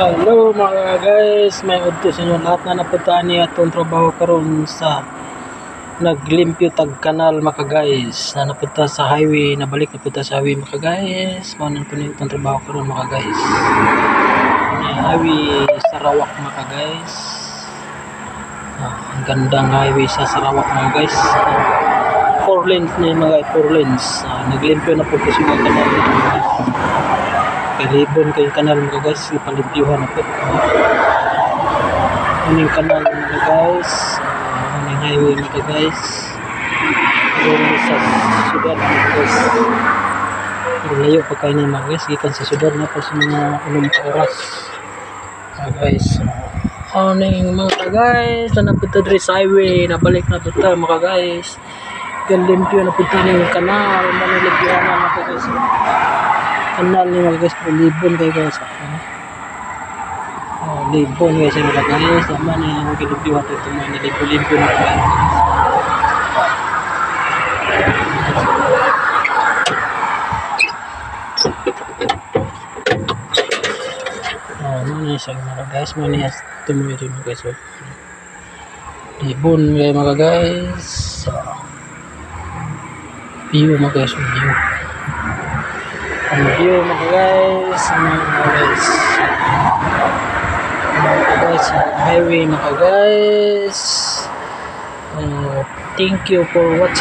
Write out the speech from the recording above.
Hello mga guys, may udto sa inyo lahat na napuntaan niya itong trabaho karon sa naglimpyo tag kanal mga guys, na napunta sa highway, nabalik napunta sa highway mga guys. Manan po niyo itong trabaho karon mga guys, highway Sarawak mga guys. Ang gandang highway sa Sarawak mga guys, 4 lanes na yung mga 4 lanes. Naglimpyo na po kasi mga kanal mga guys. Kalibon kayong kanal mga guys, ipalimpyuhan na po. Aning kanal mga guys, aning highway mga guys, doon sa syudad mga guys. Pero layo pa kayo na mga guys, ikan sa syudad na po sa mga 6 oras mga guys. Aning mga guys, na napunta diri sa highway, nabalik na punta mga guys. Limpyo na punta na yung kanal, manilimpyuhan na mga guys. Kanal ni mga guys, libon kayo guys. Libon guys yung mga guys, sama na yung gilimpyuhan ito mga nilipo-limpo na guys. Mana isang mga guys, mana tumuloy rin mga guys. Libon kayo mga guys. View mga guys, view. Ang view mga guys, highway mga guys. Thank you for watching.